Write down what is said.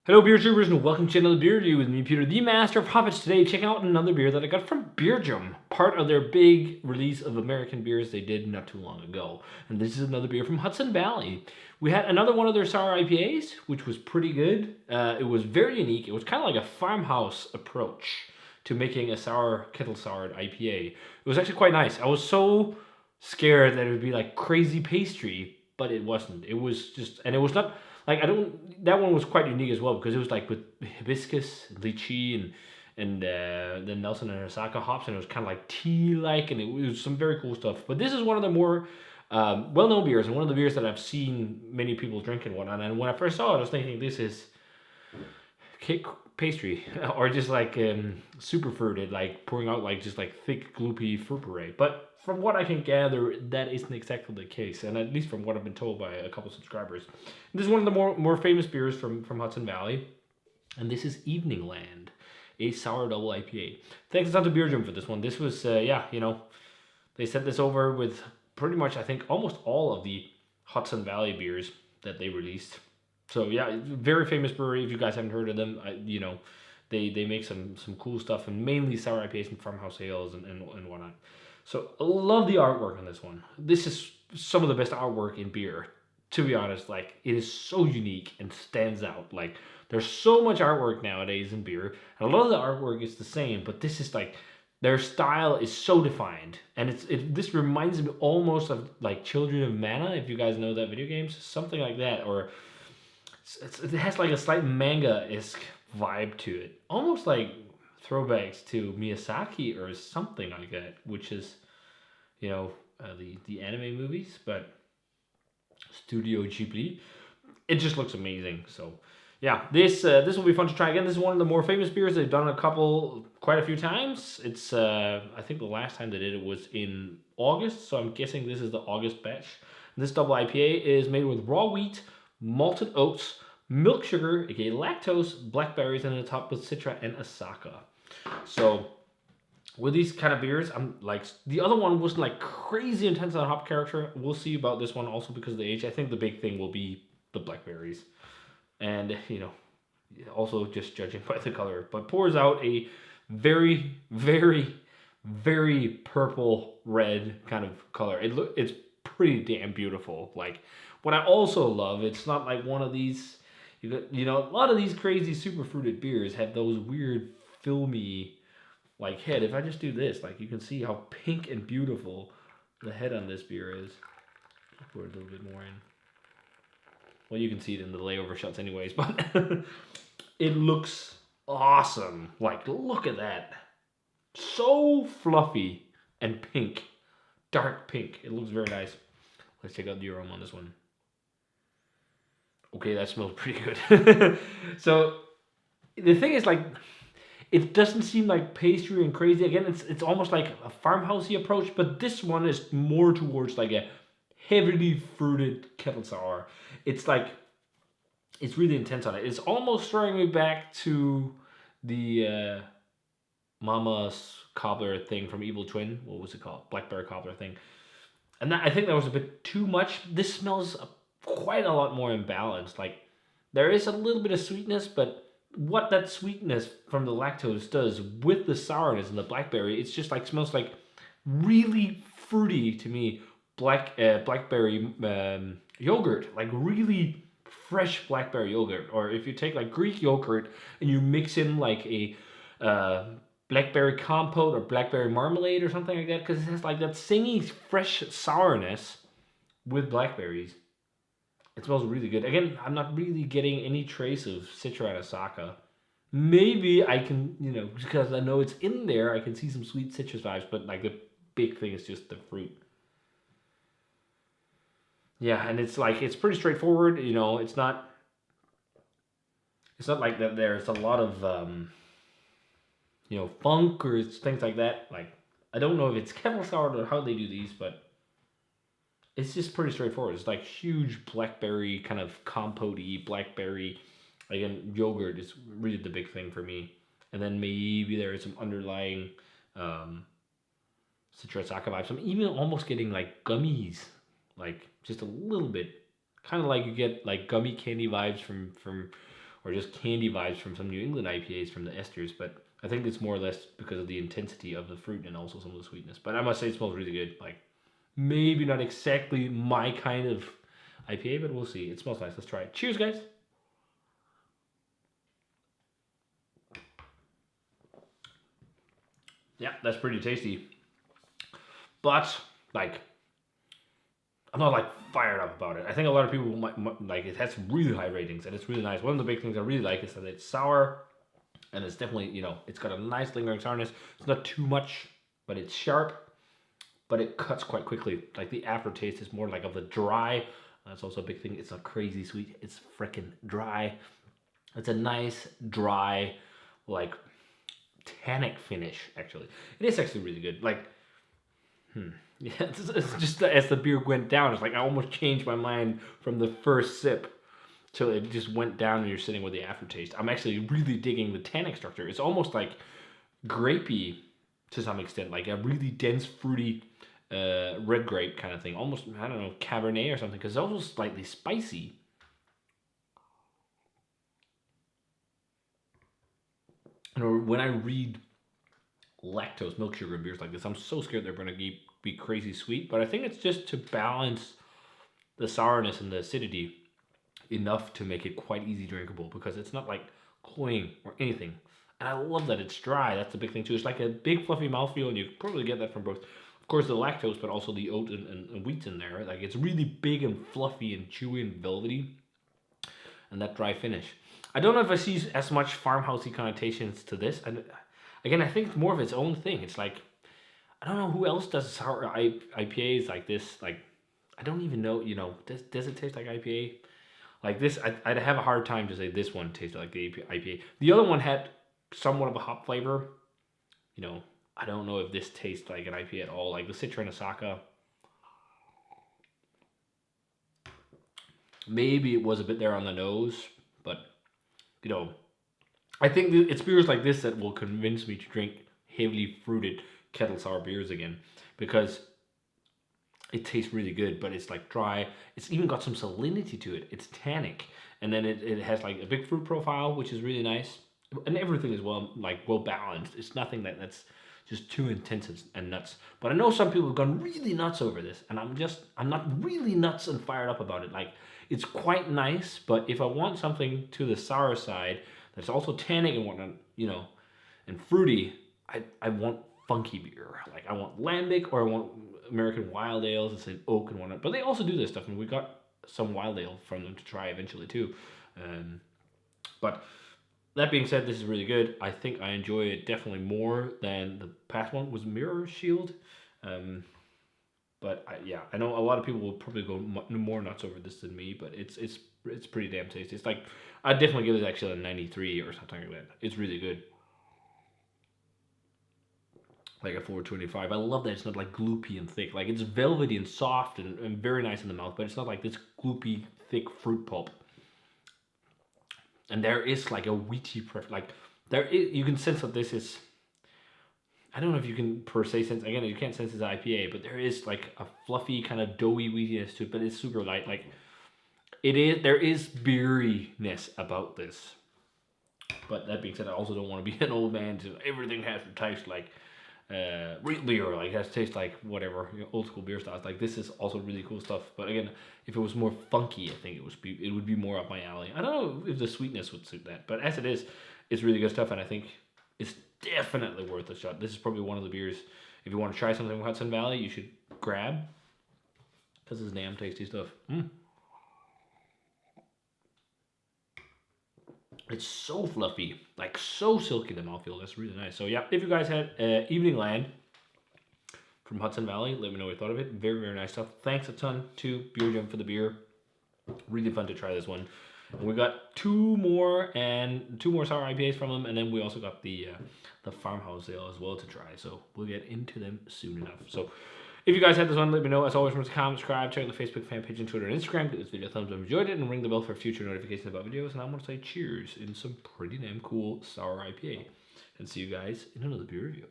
Hello, beer tubers, and welcome to another beer review with me, Peter, the master of hobbits. Today, checking out another beer that I got from Beerjum, part of their big release of American beers they did not too long ago. And this is another beer from Hudson Valley. We had another one of their sour IPAs, which was pretty good. It was very unique. It was kind of like a farmhouse approach to making a sour, kettle soured IPA. It was actually quite nice. I was so scared that it would be like crazy pastry, but it wasn't. It was just, and it was not like that one was quite unique as well because it was like with hibiscus, lychee, and the Nelson and Osaka hops, and it was kind of like tea-like, and it was some very cool stuff. But this is one of the more well-known beers, and one of the beers that I've seen many people drink and whatnot. And when I first saw it, I was thinking this is cake pastry or just like super fruited, like pouring out like just like thick, gloopy fruit puree. But from what I can gather, that isn't exactly the case, and at least from what I've been told by a couple subscribers. This is one of the more famous beers from Hudson Valley, and this is Eveningland, a sour double IPA. Thanks out to Beerjum for this one. This was, they sent this over with pretty much, I think, almost all of the Hudson Valley beers that they released. So yeah, very famous brewery. If you guys haven't heard of them, they make some cool stuff, and mainly sour IPAs and farmhouse ales and whatnot. So I love the artwork on this one. This is some of the best artwork in beer. To be honest, like it is so unique and stands out. Like there's so much artwork nowadays in beer, and a lot of the artwork is the same, but this is like their style is so defined, and this reminds me almost of like Children of Mana, if you guys know that video games, something like that, or it has like a slight manga-esque vibe to it, almost like throwbacks to Miyazaki or something like that, which is, the anime movies, but Studio Ghibli. It just looks amazing. So, yeah, this will be fun to try again. This is one of the more famous beers. They've done quite a few times. It's I think the last time they did it was in August, so I'm guessing this is the August batch. This double IPA is made with raw wheat, malted oats, milk sugar, aka lactose, blackberries, and on top with Citra and Osaka. So with these kind of beers, I'm like, the other one wasn't like crazy intense on hop character. We'll see about this one also because of the age. I think the big thing will be the blackberries, and also just judging by the color, but pours out a very, very, very purple red kind of color. It's pretty damn beautiful. Like what I also love, it's not like one of these. A lot of these crazy super fruited beers have those weird filmy like head. If I just do this, like you can see how pink and beautiful the head on this beer is. I'll pour it a little bit more in. Well, you can see it in the layover shots anyways, but it looks awesome. Like, look at that. So fluffy and pink. Dark pink. It looks very nice. Let's check out the aroma on this one. Okay, that smells pretty good. So, the thing is, like, it doesn't seem like pastry and crazy. Again, it's almost like a farmhousey approach, but this one is more towards like a heavily fruited kettle sour. It's like, it's really intense on it. It's almost throwing me back to the Mama's cobbler thing from Evil Twin. What was it called? Blackberry cobbler thing. And I think that was a bit too much. This smells quite a lot more imbalanced. Like, there is a little bit of sweetness, but what that sweetness from the lactose does with the sourness and the blackberry, it's just like smells like really fruity to me. Blackberry yogurt, like really fresh blackberry yogurt. Or if you take like Greek yogurt and you mix in like a blackberry compote or blackberry marmalade or something like that, because it has like that singy fresh sourness with blackberries. It smells really good. Again, I'm not really getting any trace of Citra and Osaka. Maybe I can, because I know it's in there, I can see some sweet citrus vibes, but like the big thing is just the fruit. Yeah, and it's like, it's pretty straightforward. It's not like that there's a lot of, funk or things like that. Like, I don't know if it's kettle sour or how they do these, but it's just pretty straightforward. It's like huge blackberry kind of compote-y blackberry. Again, yogurt is really the big thing for me. And then maybe there is some underlying Citra Osaka vibes. I'm even almost getting like gummies, like just a little bit. Kind of like you get like gummy candy vibes from or just candy vibes from some New England IPAs from the esters, but I think it's more or less because of the intensity of the fruit and also some of the sweetness. But I must say it smells really good. Like, maybe not exactly my kind of IPA, but we'll see. It smells nice. Let's try it. Cheers, guys. Yeah, that's pretty tasty. But, like, I'm not, like, fired up about it. I think a lot of people might like, it has really high ratings, and it's really nice. One of the big things I really like is that it's sour, and it's definitely, you know, it's got a nice lingering sourness. It's not too much, but it's sharp, but it cuts quite quickly. Like, the aftertaste is more like of the dry. That's also a big thing. It's not crazy sweet. It's freaking dry. It's a nice, dry, like, tannic finish, actually. It is actually really good. Like, yeah, it's just as the beer went down, it's like I almost changed my mind from the first sip till it just went down and you're sitting with the aftertaste. I'm actually really digging the tannic structure. It's almost like grapey to some extent, like a really dense, fruity red grape kind of thing. Almost, I don't know, Cabernet or something, because it's also slightly spicy. And when I read lactose, milk sugar beers like this, I'm so scared they're going to be crazy sweet, but I think it's just to balance the sourness and the acidity enough to make it quite easy drinkable, because it's not like cloying or anything. And I love that it's dry. That's the big thing too. It's like a big fluffy mouthfeel, and you probably get that from both, of course, the lactose, but also the oat and wheat's in there. Like, it's really big and fluffy and chewy and velvety, and that dry finish. I don't know if I see as much farmhousey connotations to this. And again, I think it's more of its own thing. It's like, I don't know who else does sour IPAs like this. Like, I don't even know, you know, does it taste like IPA? Like this, I'd have a hard time to say this one tasted like the IPA. The other one had somewhat of a hop flavor. You know, I don't know if this tastes like an IPA at all. Like the Citra and Osaka, maybe it was a bit there on the nose, but, you know, I think it's beers like this that will convince me to drink heavily fruited kettle sour beers again, because it tastes really good, but it's like dry. It's even got some salinity to it. It's tannic, and then it has like a big fruit profile, which is really nice, and everything is well balanced. It's nothing that's just too intense and nuts. But I know some people have gone really nuts over this, and I'm not really nuts and fired up about it. Like, it's quite nice, but if I want something to the sour side that's also tannic and whatnot, you know, and fruity, I want funky beer. Like, I want lambic, or I want American wild ales and say oak and whatnot. But they also do this stuff, and we got some wild ale from them to try eventually too. But that being said, this is really good. I think I enjoy it definitely more than the past one was Mirror Shield. But yeah, I know a lot of people will probably go more nuts over this than me, but it's pretty damn tasty. It's like, I'd definitely give it actually a 93 or something like that. It's really good. Like a 425. I love that it's not like gloopy and thick. Like, it's velvety and soft and very nice in the mouth, but it's not like this gloopy, thick fruit pulp. And there is like a wheaty, like, you can sense that this is, I don't know if you can per se sense, again, you can't sense it's IPA, but there is like a fluffy kind of doughy wheatiness to it, but it's super light. Like, there is beeriness about this. But that being said, I also don't want to be an old man to everything has to taste like real beer, like, it has to taste like whatever, you know, old school beer styles. Like, this is also really cool stuff. But again, if it was more funky, I think it would be more up my alley. I don't know if the sweetness would suit that, but as it is, it's really good stuff, and I think it's definitely worth a shot. This is probably one of the beers, if you want to try something from Hudson Valley, you should grab, because it's damn tasty stuff. It's so fluffy, like so silky in the mouthfeel. That's really nice. So yeah, if you guys had Eveningland from Hudson Valley, let me know what you thought of it. Very, very nice stuff. Thanks a ton to Beer Jump for the beer. Really fun to try this one. And we got two more sour IPAs from them, and then we also got the farmhouse ale as well to try. So we'll get into them soon enough. So if you guys had this one, let me know. As always, remember to comment, subscribe, check out the Facebook fan page and Twitter and Instagram. Give this video a thumbs up if you enjoyed it, and ring the bell for future notifications about videos. And I'm going to say cheers in some pretty damn cool sour IPA. And see you guys in another beer review.